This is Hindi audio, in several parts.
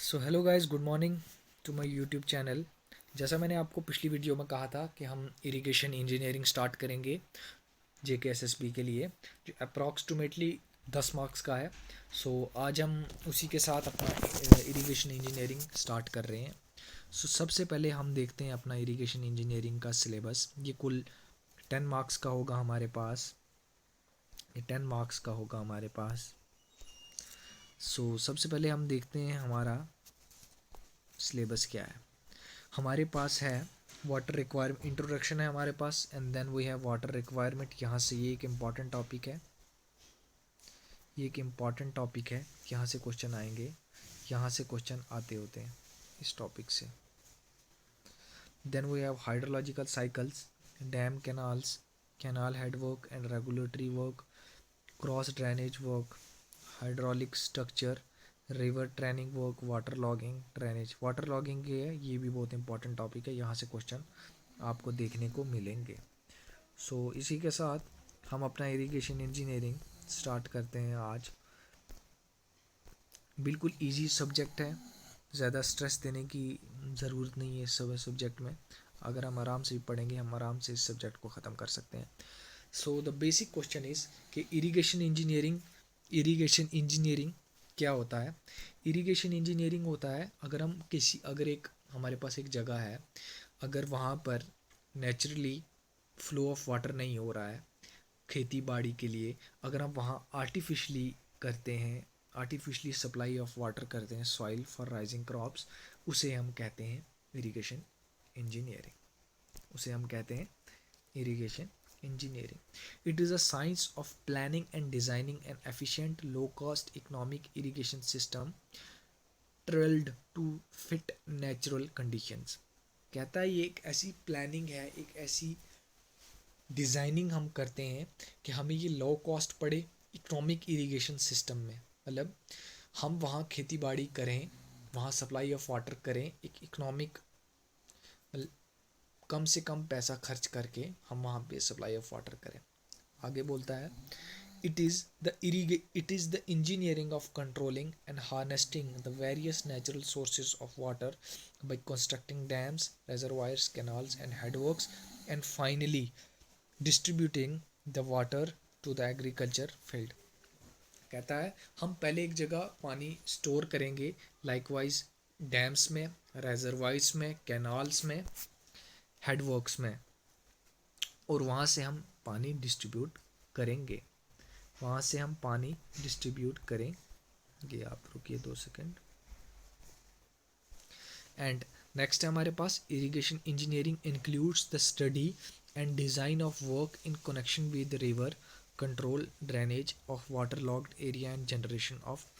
So hello guys, good morning to my YouTube channel. जैसा मैंने आपको पिछली वीडियो में कहा था कि हम इरिगेशन इंजीनियरिंग स्टार्ट करेंगे JKSSB के लिए, जो अप्रॉक्सीमेटली 10 मार्क्स का है। आज हम उसी के साथ अपना इरिगेशन इंजीनियरिंग स्टार्ट कर रहे हैं। सबसे पहले हम देखते हैं अपना इरिगेशन इंजीनियरिंग का सिलेबस। ये कुल 10 मार्क्स का होगा हमारे पास। ये 10 मार्क्स का होगा हमारे पास। सबसे पहले हम देखते हैं हमारा सिलेबस क्या है। हमारे पास है वाटर रिक्वायरमेंट, इंट्रोडक्शन है हमारे पास, and then we have water requirement. यहाँ से ये एक इम्पॉर्टेंट टॉपिक है, ये एक इम्पॉर्टेंट टॉपिक है। यहाँ से क्वेश्चन आएंगे, यहाँ से क्वेश्चन आते होते हैं इस टॉपिक से। Then we have hydrological cycles, dam, canals, canal head work and regulatory work, cross drainage work, hydraulic structure, river training work, water logging, drainage. Water logging ये भी बहुत इंपॉर्टेंट टॉपिक है, यहाँ से क्वेश्चन आपको देखने को मिलेंगे। इसी के साथ हम अपना इरिगेशन इंजीनियरिंग स्टार्ट करते हैं आज। बिल्कुल इजी सब्जेक्ट है, ज़्यादा स्ट्रेस देने की ज़रूरत नहीं है इस सब्जेक्ट में। अगर हम आराम से पढ़ेंगे, हम आराम से इस सब्जेक्ट को ख़त्म कर सकते हैं। द बेसिक क्वेश्चन इज़ कि इरिगेशन इंजीनियरिंग क्या होता है। इरिगेशन इंजीनियरिंग होता है, अगर एक हमारे पास एक जगह है, अगर वहाँ पर नेचुरली फ्लो ऑफ वाटर नहीं हो रहा है खेती बाड़ी के लिए, अगर हम वहाँ आर्टिफिशली करते हैं, आर्टिफिशली सप्लाई ऑफ वाटर करते हैं सॉइल फॉर राइजिंग क्रॉप्स, उसे हम कहते हैं इरिगेशन इंजीनियरिंग। उसे हम कहते हैं irrigation engineering. It is a science of planning and designing an efficient, low-cost, economic irrigation system drilled to fit natural conditions. कहता है ये एक ऐसी प्लानिंग है, एक ऐसी डिज़ाइनिंग हम करते हैं कि हमें ये लो कॉस्ट पड़े इकोनॉमिक इरिगेशन सिस्टम में। मतलब हम वहाँ खेती बाड़ी करें, वहाँ सप्लाई ऑफ वाटर करें, एक इकोनॉमिक, कम से कम पैसा खर्च करके हम वहाँ पे सप्लाई ऑफ वाटर करें। आगे बोलता है, it is the engineering of controlling and harnessing the various natural sources of water by constructing dams, reservoirs, canals and headworks, and finally distributing the water to the agriculture field. कहता है हम पहले एक जगह पानी स्टोर करेंगे, लाइकवाइज डैम्स में, रेजरवाइर्स में, कैनाल्स में, हेडवर्क्स में, और वहाँ से हम पानी डिस्ट्रीब्यूट करेंगे, वहाँ से हम पानी डिस्ट्रीब्यूट करेंगे। आप रुकिए 2 सेकंड। एंड नेक्स्ट है हमारे पास, irrigation engineering includes the study and design of work in connection with river control, drainage of water locked area and generation of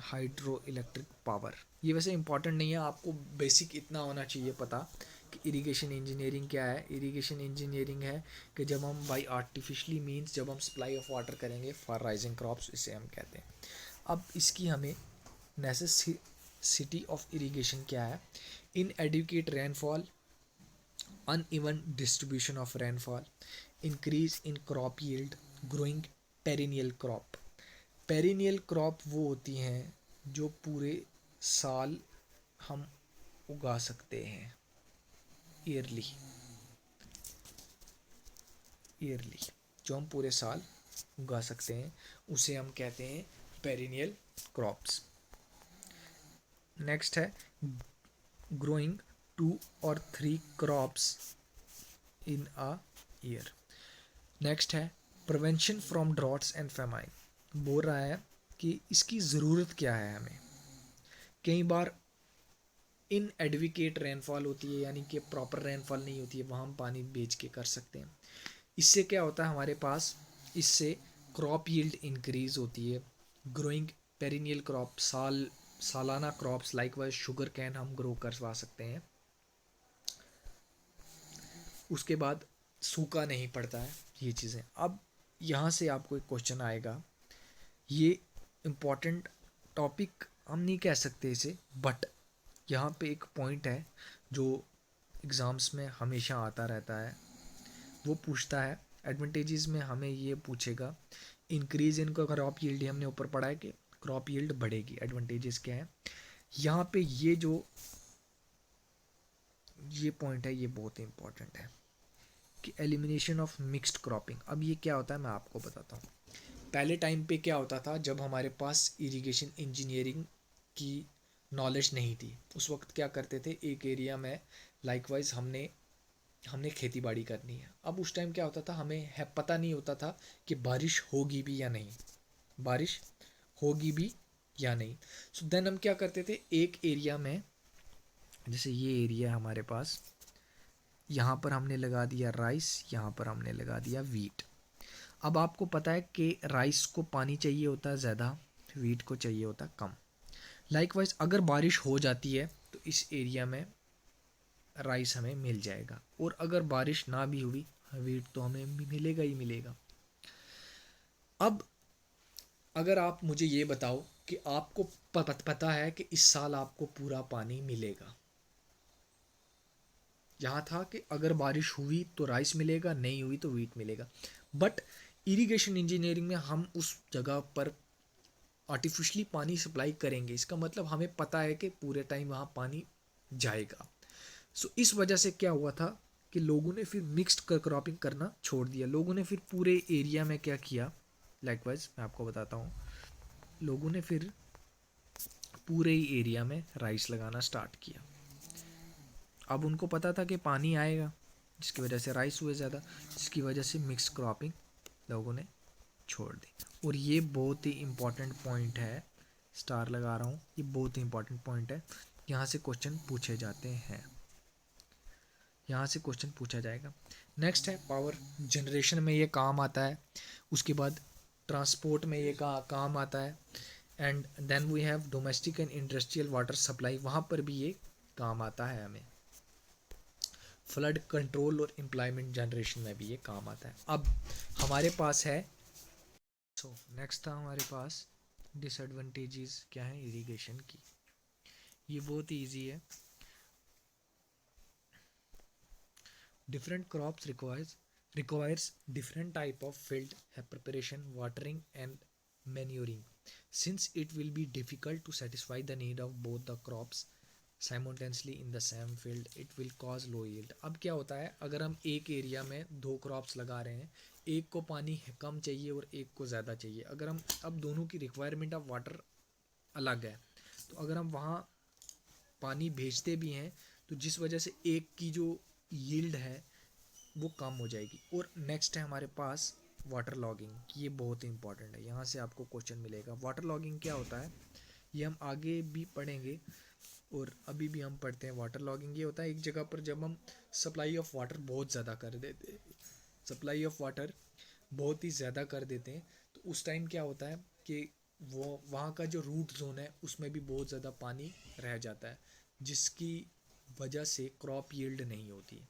hydro electric power. ये वैसे इंपॉर्टेंट नहीं है, आपको बेसिक इतना होना चाहिए पता कि इरिगेशन इंजीनियरिंग क्या है। इरिगेशन इंजीनियरिंग है कि जब हम बाई आर्टिफिशली मीन्स जब हम सप्लाई ऑफ वाटर करेंगे फॉर राइजिंग क्रॉप्स, इसे हम कहते हैं। अब इसकी हमें नेसेसिटी ऑफ इरिगेशन क्या है। Inadequate rainfall, uneven distribution of rainfall, increase in crop yield, growing perennial crop. Perennial crop वो होती हैं जो पूरे साल हम उगा सकते हैं, ईयरली जो हम पूरे साल उगा सकते हैं, उसे हम कहते हैं पेरिनियल क्रॉप्स। नेक्स्ट है growing 2 or 3 crops in a year. Next है prevention from droughts and famine. बोल रहा है कि इसकी ज़रूरत क्या है हमें। कई बार इन एडविकेट रेनफॉल होती है, यानी कि प्रॉपर रेनफॉल नहीं होती है, वहाँ हम पानी बेच के कर सकते हैं। इससे क्या होता है हमारे पास, इससे क्रॉप यील्ड इंक्रीज़ होती है। ग्रोइंग पेरिनियल क्रॉप, सालाना crops, like wise sugar cane हम ग्रो करवा सकते हैं। उसके बाद सूखा नहीं पड़ता है, ये चीज़ें। अब यहाँ से आपको एक क्वेश्चन आएगा, ये इम्पॉर्टेंट टॉपिक हम नहीं कह सकते इसे, बट यहाँ पे एक पॉइंट है जो एग्ज़ाम्स में हमेशा आता रहता है। वो पूछता है एडवांटेजेस में, हमें ये पूछेगा इंक्रीज इन क्रॉप यील्ड, हमने ऊपर पढ़ा है कि क्रॉप यील्ड बढ़ेगी। एडवांटेजेस क्या है यहाँ पे, ये पॉइंट है, ये बहुत इंपॉर्टेंट है कि एलिमिनेशन ऑफ मिक्स्ड क्रॉपिंग। अब ये क्या होता है मैं आपको बताता हूँ। पहले टाइम पे क्या होता था, जब हमारे पास इरिगेशन इंजीनियरिंग की नॉलेज नहीं थी, उस वक्त क्या करते थे, एक एरिया में लाइकवाइज हमने खेती बाड़ी करनी है। अब उस टाइम क्या होता था, हमें है पता नहीं होता था कि बारिश होगी भी या नहीं, बारिश होगी भी या नहीं। सो देन हम क्या करते थे, एक एरिया में, जैसे ये एरिया है हमारे पास, यहाँ पर हमने लगा दिया राइस, यहाँ पर हमने लगा दिया वीट। अब आपको पता है कि राइस को पानी चाहिए होता है ज़्यादा, वीट को चाहिए होता है कम। लाइकवाइज अगर बारिश हो जाती है तो इस एरिया में राइस हमें मिल जाएगा, और अगर बारिश ना भी हुई, वीट तो हमें मिलेगा ही मिलेगा। अब अगर आप मुझे ये बताओ कि आपको पता है कि इस साल आपको पूरा पानी मिलेगा, यहाँ था कि अगर बारिश हुई तो राइस मिलेगा, नहीं हुई तो वीट मिलेगा। बट इरिगेशन इंजीनियरिंग में हम उस जगह पर आर्टिफिशली पानी सप्लाई करेंगे, इसका मतलब हमें पता है कि पूरे टाइम वहाँ पानी जाएगा। सो इस वजह से क्या हुआ था कि लोगों ने फिर मिक्स्ड क्रॉपिंग करना छोड़ दिया। लोगों ने फिर पूरे एरिया में क्या किया, लाइकवाइज मैं आपको बताता हूँ, लोगों ने फिर पूरे ही एरिया में राइस लगाना स्टार्ट किया। अब उनको पता था कि पानी आएगा, जिसकी वजह से राइस हुए ज़्यादा, जिसकी वजह से मिक्स क्रॉपिंग लोगों ने छोड़ दी। और ये बहुत ही इम्पॉर्टेंट पॉइंट है, स्टार लगा रहा हूँ, ये बहुत ही इम्पॉर्टेंट पॉइंट है, यहाँ से क्वेश्चन पूछे जाते हैं, यहाँ से क्वेश्चन पूछा जाएगा। नेक्स्ट है पावर जनरेशन में ये काम आता है, उसके बाद ट्रांसपोर्ट में ये काम आता है, and then we have domestic and industrial water supply, वहाँ पर भी ये काम आता है हमें। फ्लड कंट्रोल और एम्प्लॉयमेंट जनरेशन में भी ये काम आता है। अब हमारे पास है, सो नेक्स्ट था हमारे पास डिसएडवांटेजेस क्या है इरिगेशन की। ये बहुत ही ईजी है। Different crops requires different type of field preparation, watering and manuring. Since it will be difficult to satisfy the need of both the crops simultaneously in the same field, it will cause low yield. अब क्या होता है, अगर हम एक एरिया में दो क्रॉप्स लगा रहे हैं, एक को पानी कम चाहिए और एक को ज़्यादा चाहिए, अगर हम अब दोनों की रिक्वायरमेंट ऑफ वाटर अलग है, तो अगर हम वहाँ पानी भेजते भी हैं तो जिस वजह से एक की जो यील्ड है वो कम हो जाएगी। और नेक्स्ट है हमारे पास वाटर लॉगिंग, ये बहुत ही इंपॉर्टेंट है, यहाँ से आपको क्वेश्चन मिलेगा। वाटर लॉगिंग क्या होता है ये हम आगे भी पढ़ेंगे, और अभी भी हम पढ़ते हैं। वाटर लॉगिंग ये होता है, एक जगह पर जब हम सप्लाई ऑफ वाटर बहुत ज़्यादा कर देते हैं, सप्लाई ऑफ वाटर बहुत ही ज़्यादा कर देते हैं, तो उस टाइम क्या होता है कि वो वहाँ का जो रूट जोन है उसमें भी बहुत ज़्यादा पानी रह जाता है, जिसकी वजह से क्रॉप यील्ड नहीं होती।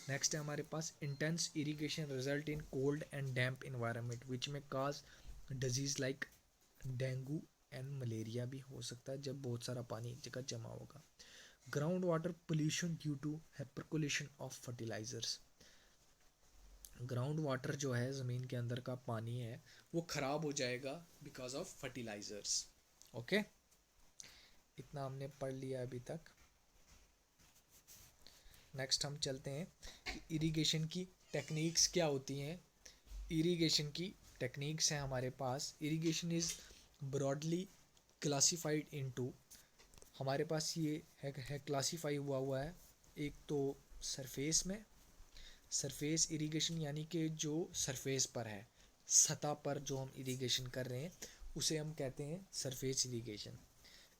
नेक्स्ट है हमारे पास intense irrigation result in cold and damp environment which में cause disease like dengue and malaria भी हो सकता है जब बहुत सारा पानी एक जगह जमा होगा। Ground water pollution due to percolation of fertilisers, ground water जो है ज़मीन के अंदर का पानी है वो ख़राब हो जाएगा बिकॉज ऑफ फर्टिलाइजर्स। ओके, इतना हमने पढ़ लिया अभी तक। नेक्स्ट हम चलते हैं कि इरिगेशन की टेक्निक्स क्या होती हैं। इरिगेशन की टेक्निक्स हैं हमारे पास। Irrigation is broadly classified into, हमारे पास ये है क्लासीफाई हुआ है, एक तो सरफेस में, सरफेस इरिगेशन यानी कि जो सरफेस पर है, सतह पर जो हम इरिगेशन कर रहे हैं उसे हम कहते हैं surface irrigation.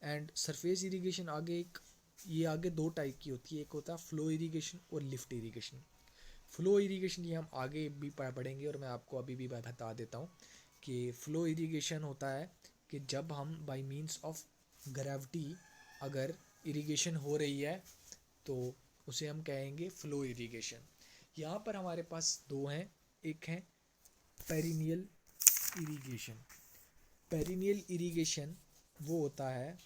And surface irrigation आगे दो टाइप की होती है, एक होता है फ्लो इरिगेशन और लिफ्ट इरिगेशन। फ्लो इरिगेशन ये हम आगे भी पढ़ेंगे, और मैं आपको अभी भी बता देता हूँ कि फ्लो इरिगेशन होता है कि जब हम बाय मींस ऑफ ग्रेविटी अगर इरिगेशन हो रही है तो उसे हम कहेंगे फ्लो इरिगेशन। यहाँ पर हमारे पास दो हैं, एक है पेरिनियल इरिगेशन। पेरिनियल इरिगेशन वो होता है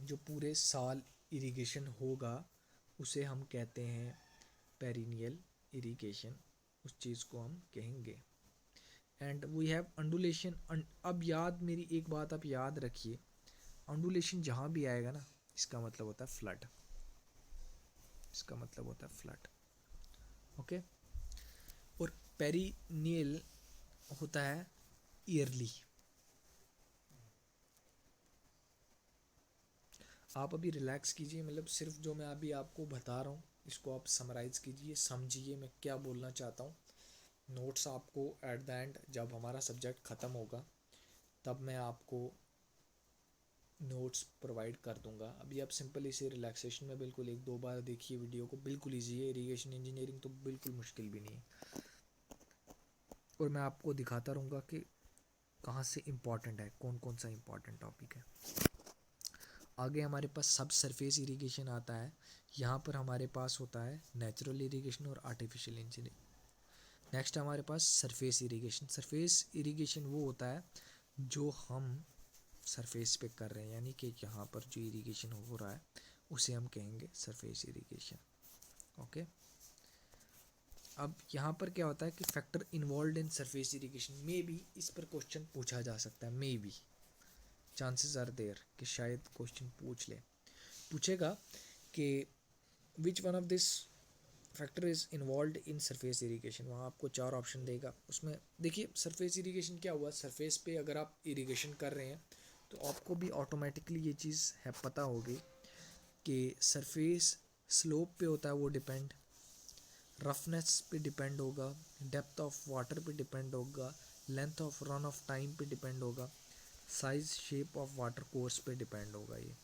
जो पूरे साल इरिगेशन होगा, उसे हम कहते हैं पेरिनियल इरिगेशन, उस चीज़ को हम कहेंगे। And we have undulation. अब याद, मेरी एक बात आप याद रखिए, अंडुलेशन जहाँ भी आएगा ना, इसका मतलब होता है फ्लड, इसका मतलब होता है फ्लड। ओके। और पेरिनियल होता है ईयरली। आप अभी रिलैक्स कीजिए, मतलब सिर्फ जो मैं अभी आपको बता रहा हूँ इसको आप समराइज़ कीजिए, समझिए मैं क्या बोलना चाहता हूँ। नोट्स आपको एट द एंड जब हमारा सब्जेक्ट ख़त्म होगा तब मैं आपको नोट्स प्रोवाइड कर दूंगा। अभी आप सिंपल इसे रिलैक्सेशन में बिल्कुल एक दो बार देखिए वीडियो को, बिल्कुल ईजी है। इरिगेशन इंजीनियरिंग तो बिल्कुल मुश्किल भी नहीं है। और मैं आपको दिखाता रहूँगा कि कहाँ से इम्पॉर्टेंट है, कौन कौन सा इम्पॉर्टेंट टॉपिक है। आगे हमारे पास सब सरफेस इरिगेशन आता है। यहाँ पर हमारे पास होता है नेचुरल इरिगेशन और आर्टिफिशियल इंजीनियरिंग। नेक्स्ट हमारे पास सरफेस इरिगेशन। सरफेस इरिगेशन वो होता है जो हम सरफेस पे कर रहे हैं, यानी कि यहाँ पर जो इरिगेशन हो रहा है उसे हम कहेंगे सरफेस इरिगेशन। ओके। अब यहाँ पर क्या होता है कि factor involve in surface irrigation में भी इस पर क्वेश्चन पूछा जा सकता है। May be chances are there कि शायद क्वेश्चन पूछेगा कि which one of this factor is involve in surface irrigation. वहाँ आपको चार ऑप्शन देगा। उसमें देखिए सरफेस इरिगेशन क्या हुआ, सरफेस पे अगर आप इरिगेशन कर रहे हैं तो आपको भी ऑटोमेटिकली ये चीज़ है पता होगी कि सरफेस स्लोप पे होता है वो डिपेंड, रफनेस पे डिपेंड होगा, डेप्थ ऑफ वाटर पे डिपेंड होगा, length of run of time पे डिपेंड होगा, size shape of water course पे डिपेंड होगा ये,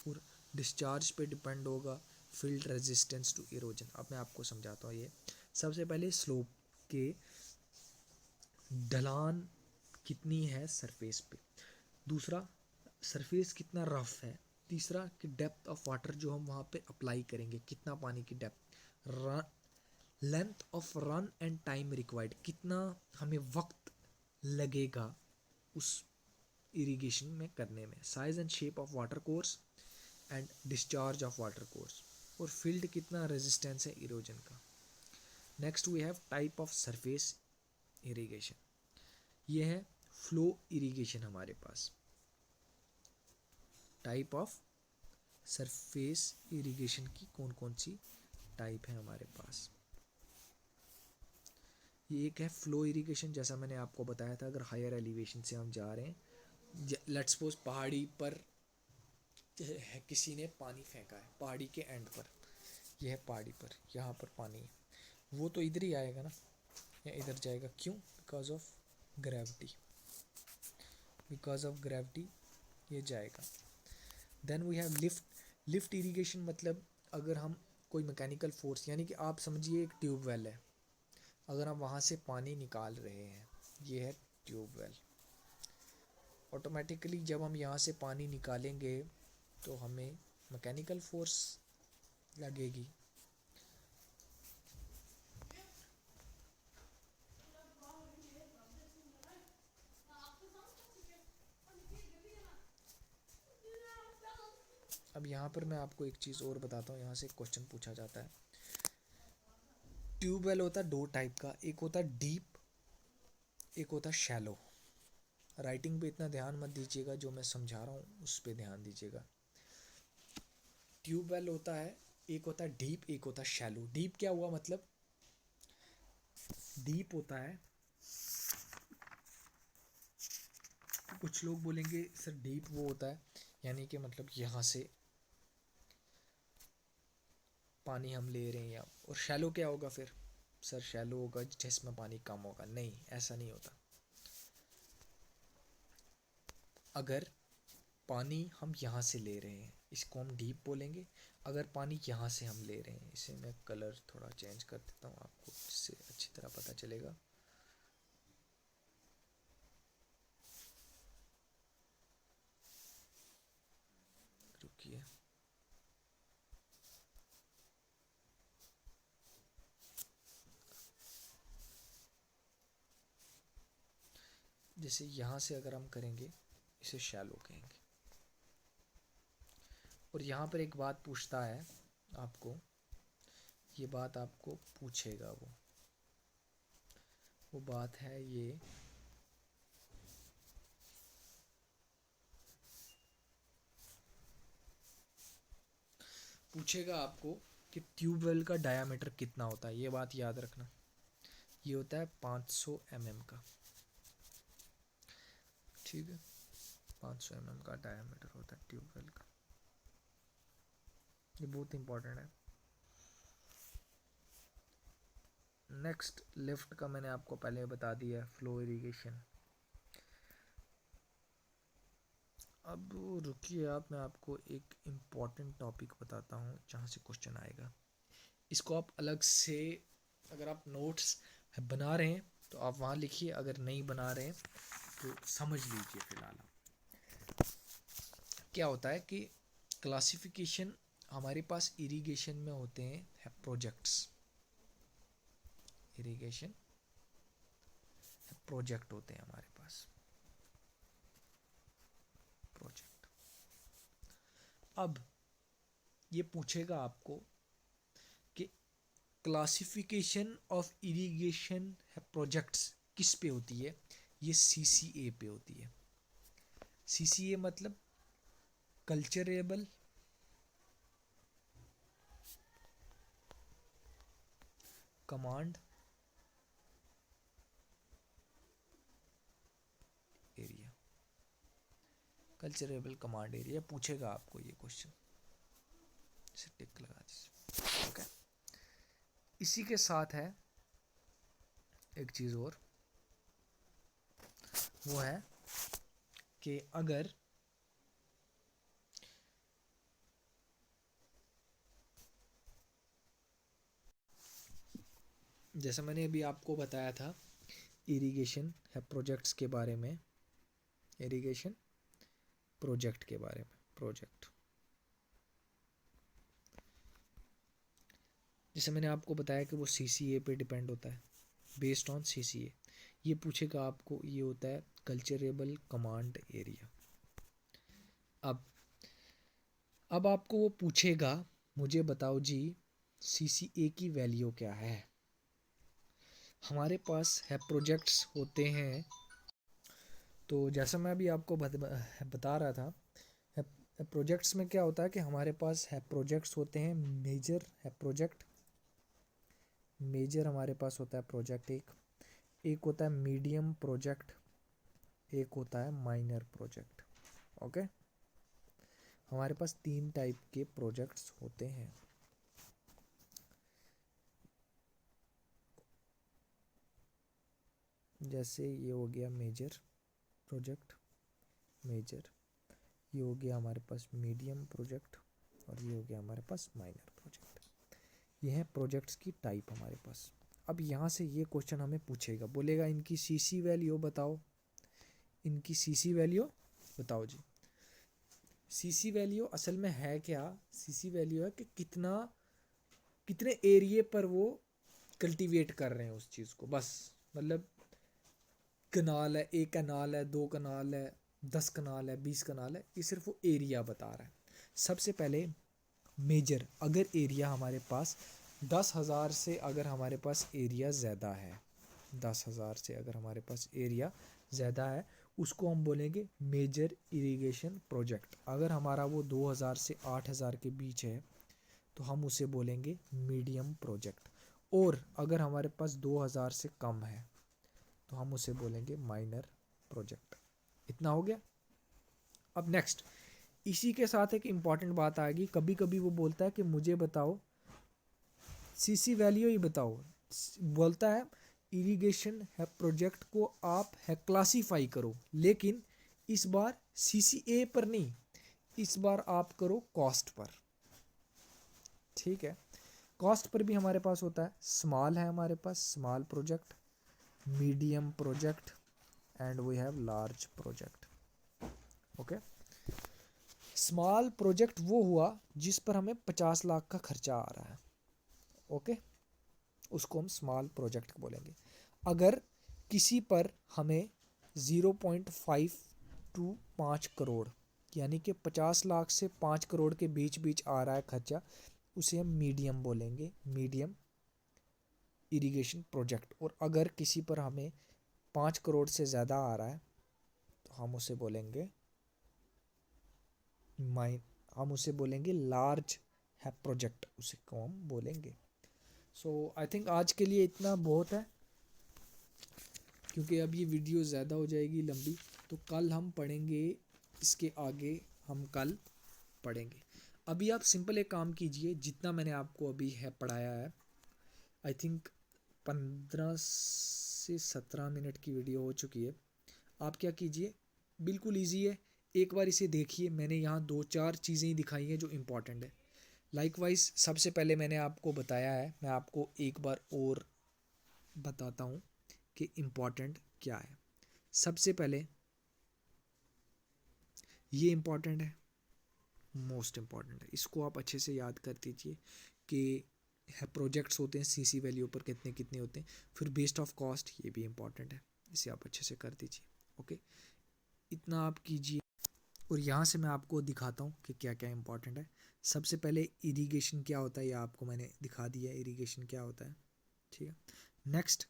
और डिस्चार्ज पे डिपेंड होगा, फील्ड रेजिस्टेंस टू इरोजन। अब मैं आपको समझाता हूँ ये। सबसे पहले स्लोप के ढलान कितनी है सरफेस पे, दूसरा सरफेस कितना रफ है, तीसरा कि डेप्थ ऑफ वाटर जो हम वहाँ पे अप्लाई करेंगे कितना पानी की depth, length of run and time required कितना हमें वक्त लगेगा उस इरिगेशन में करने में, size and shape of water course and discharge of water course, और फील्ड कितना रेजिस्टेंस है इरोजन का। Next we have type of surface irrigation. ये है फ्लो इरिगेशन हमारे पास। टाइप ऑफ सरफेस इरिगेशन की कौन कौन सी टाइप है हमारे पास। ये एक है फ्लो इरिगेशन, जैसा मैंने आपको बताया था, अगर हायर एलिवेशन से हम जा रहे हैं, लेट्स सपोज पहाड़ी पर है, किसी ने पानी फेंका है पहाड़ी के एंड पर, यह है पहाड़ी पर, यहाँ पर पानी है, वो तो इधर ही आएगा ना या इधर जाएगा, क्यों? Because of gravity, because of gravity ये जाएगा। Then we have lift. Lift irrigation मतलब अगर हम कोई मैकेनिकल फोर्स, यानी कि आप समझिए एक ट्यूबवेल है, अगर हम वहाँ से पानी निकाल रहे हैं, ये है ट्यूबवेल, ऑटोमेटिकली जब हम यहाँ से पानी निकालेंगे तो हमें मैकेनिकल फोर्स लगेगी। अब यहाँ पर मैं आपको एक चीज़ और बताता हूँ, यहाँ से क्वेश्चन पूछा जाता है। ट्यूबवेल होता है दो टाइप का, एक होता है डीप, एक होता है शैलो। राइटिंग पे इतना ध्यान मत दीजिएगा, जो मैं समझा रहा हूँ उस पर ध्यान दीजिएगा। ट्यूबवेल होता है, एक होता है डीप, एक होता है शैलो। डीप क्या हुआ मतलब, डीप होता है, कुछ लोग बोलेंगे सर डीप वो होता है यानी कि मतलब यहाँ से पानी हम ले रहे हैं, या और शैलो क्या होगा फिर? सर शैलो होगा जिसमें पानी कम होगा। नहीं, ऐसा नहीं होता। अगर पानी हम यहाँ से ले रहे हैं इसको हम डीप बोलेंगे, अगर पानी यहाँ से हम ले रहे हैं, इसे मैं कलर थोड़ा चेंज कर देता हूँ आपको जिससे अच्छी तरह पता चलेगा। रुकिए, जैसे यहाँ से अगर हम करेंगे इसे शैलो कहेंगे। और यहाँ पर एक बात पूछता है आपको, ये बात आपको पूछेगा, वो बात है ये पूछेगा आपको कि ट्यूबवेल का डायामीटर कितना होता है, ये बात याद रखना। ये होता है 500 mm का, ठीक है। 500 mm का डायामीटर होता है ट्यूबवेल का, ये बहुत इंपॉर्टेंट है। नेक्स्ट लिफ्ट का मैंने आपको पहले बता दिया है, फ्लो इरिगेशन। अब रुकिए आप, मैं आपको एक इम्पॉर्टेंट टॉपिक बताता हूँ जहाँ से क्वेश्चन आएगा। इसको आप अलग से, अगर आप नोट्स बना रहे हैं तो आप वहाँ लिखिए, अगर नहीं बना रहे हैं तो समझ लीजिए फिलहाल। क्या होता है कि क्लासिफिकेशन हमारे पास इरिगेशन में होते हैं प्रोजेक्ट्स, इरिगेशन प्रोजेक्ट होते हैं हमारे पास, प्रोजेक्ट। अब ये पूछेगा आपको कि क्लासिफिकेशन ऑफ इरिगेशन प्रोजेक्ट्स किस पे होती है, ये सीसीए पे होती है। सीसीए मतलब culturable command area, culturable command area पूछेगा आपको ये क्वेश्चन, इसे टिक लगा दीजिए। ओके, इसी के साथ है एक चीज़ और, वो है कि अगर जैसा मैंने अभी आपको बताया था इरिगेशन है प्रोजेक्ट्स के बारे में, इरिगेशन प्रोजेक्ट के बारे में, प्रोजेक्ट जैसे मैंने आपको बताया कि वो सीसीए पे डिपेंड होता है, बेस्ड ऑन सीसीए। ये पूछेगा आपको, ये होता है कल्चरेबल कमांड एरिया। अब आपको वो पूछेगा, मुझे बताओ जी सीसीए की वैल्यू क्या है। हमारे पास है प्रोजेक्ट्स होते हैं, तो जैसा मैं अभी आपको बता रहा था, प्रोजेक्ट्स में क्या होता है कि हमारे पास है प्रोजेक्ट्स होते हैं मेजर है प्रोजेक्ट, मेजर हमारे पास होता है प्रोजेक्ट एक होता है मीडियम प्रोजेक्ट, एक होता है माइनर प्रोजेक्ट। ओके, हमारे पास 3 टाइप के प्रोजेक्ट्स होते हैं। जैसे ये हो गया मेजर प्रोजेक्ट, मेजर, ये हो गया हमारे पास मीडियम प्रोजेक्ट, और ये हो गया हमारे पास माइनर प्रोजेक्ट। ये है प्रोजेक्ट्स की टाइप हमारे पास। अब यहाँ से ये क्वेश्चन हमें पूछेगा, बोलेगा इनकी सीसी वैल्यू बताओ, इनकी सीसी वैल्यू बताओ जी। सीसी वैल्यू असल में है क्या, सीसी वैल्यू है कि कितने एरिए पर वो कल्टीवेट कर रहे हैं उस चीज़ को, बस मतलब कनाल है, 1 कनाल है, 2 कनाल है, 10 कनाल है, 20 कनाल है, ये सिर्फ वो एरिया बता रहा है। सबसे पहले मेजर, अगर एरिया हमारे पास 10,000 से अगर हमारे पास एरिया ज़्यादा है, 10,000 से अगर हमारे पास एरिया ज़्यादा है, उसको हम बोलेंगे मेजर इरिगेशन प्रोजेक्ट। अगर हमारा वो 2,000 से 8,000 के बीच है तो हम उसे बोलेंगे मीडियम प्रोजेक्ट। और अगर हमारे पास 2,000 से कम है तो हम उसे बोलेंगे माइनर प्रोजेक्ट। इतना हो गया। अब नेक्स्ट, इसी के साथ एक इम्पॉर्टेंट बात आएगी, कभी कभी वो बोलता है कि मुझे बताओ सीसी वैल्यू ही बताओ, बोलता है इरिगेशन है प्रोजेक्ट को आप है क्लासीफाई करो, लेकिन इस बार सीसीए पर नहीं, इस बार आप करो कॉस्ट पर। ठीक है, कॉस्ट पर भी हमारे पास होता है, स्मॉल है हमारे पास small project, medium project, and we have large project. Okay, small project वो हुआ जिस पर हमें 50 लाख का खर्चा आ रहा है। ओके, उसको हम स्मॉल प्रोजेक्ट बोलेंगे। अगर किसी पर हमें 0.5 टू 5 करोड़, यानी कि 50 लाख से 5 करोड़ के बीच बीच आ रहा है खर्चा, उसे हम मीडियम बोलेंगे, मीडियम इरिगेशन प्रोजेक्ट। और अगर किसी पर हमें 5 करोड़ से ज़्यादा आ रहा है तो हम उसे बोलेंगे लार्ज है प्रोजेक्ट, उसे को हम बोलेंगे। सो आई थिंक आज के लिए इतना बहुत है, क्योंकि अब ये वीडियो ज़्यादा हो जाएगी लंबी, तो कल हम पढ़ेंगे इसके आगे, हम कल पढ़ेंगे। अभी आप सिंपल एक काम कीजिए, जितना मैंने आपको अभी है पढ़ाया है, आई थिंक 15 से 17 मिनट की वीडियो हो चुकी है। आप क्या कीजिए, बिल्कुल इजी है, एक बार इसे देखिए। मैंने यहाँ 2-4 चीज़ें ही दिखाई हैं जो इम्पॉर्टेंट है। लाइकवाइज सबसे पहले मैंने आपको बताया है, मैं आपको एक बार और बताता हूँ कि इम्पॉर्टेंट क्या है। सबसे पहले ये इम्पॉर्टेंट है, मोस्ट इम्पॉर्टेंट है, इसको आप अच्छे से याद कर दीजिए कि है प्रोजेक्ट्स होते हैं सीसी वैल्यू पर कितने कितने होते हैं। फिर बेस्ड ऑफ कॉस्ट, ये भी इम्पॉर्टेंट है, इसे आप अच्छे से कर दीजिए। ओके, इतना आप कीजिए, और यहाँ से मैं आपको दिखाता हूँ कि क्या क्या इम्पोर्टेंट है। सबसे पहले इरिगेशन क्या होता है, ये आपको मैंने दिखा दिया है इरिगेशन क्या होता है, ठीक है। नेक्स्ट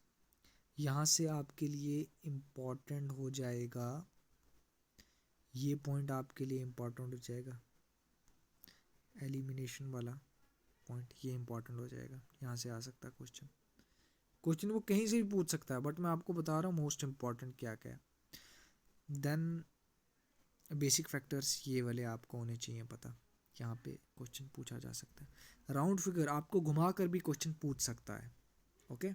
यहाँ से आपके लिए इम्पोर्टेंट हो जाएगा, ये पॉइंट आपके लिए इम्पोर्टेंट हो जाएगा, एलिमिनेशन वाला पॉइंट, ये इम्पोर्टेंट हो जाएगा। यहाँ से आ सकता है क्वेश्चन, क्वेश्चन वो कहीं से भी पूछ सकता है, बट मैं आपको बता रहा हूँ मोस्ट इम्पॉर्टेंट क्या क्या है। देन बेसिक फैक्टर्स, ये वाले आपको होने चाहिए पता, यहाँ पे क्वेश्चन पूछा जा सकता है। राउंड फिगर आपको घुमा कर भी क्वेश्चन पूछ सकता है। ओके,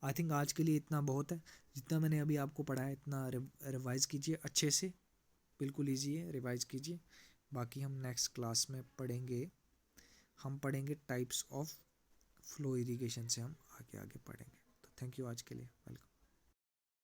आई थिंक आज के लिए इतना बहुत है, जितना मैंने अभी आपको पढ़ाया इतना रिवाइज कीजिए अच्छे से, बिल्कुल ईजी है, रिवाइज कीजिए। बाकी हम नेक्स्ट क्लास में पढ़ेंगे, हम पढ़ेंगे टाइप्स ऑफ फ्लो इरिगेशन से, हम आगे आगे पढ़ेंगे। तो थैंक यू आज के लिए, वेलकम।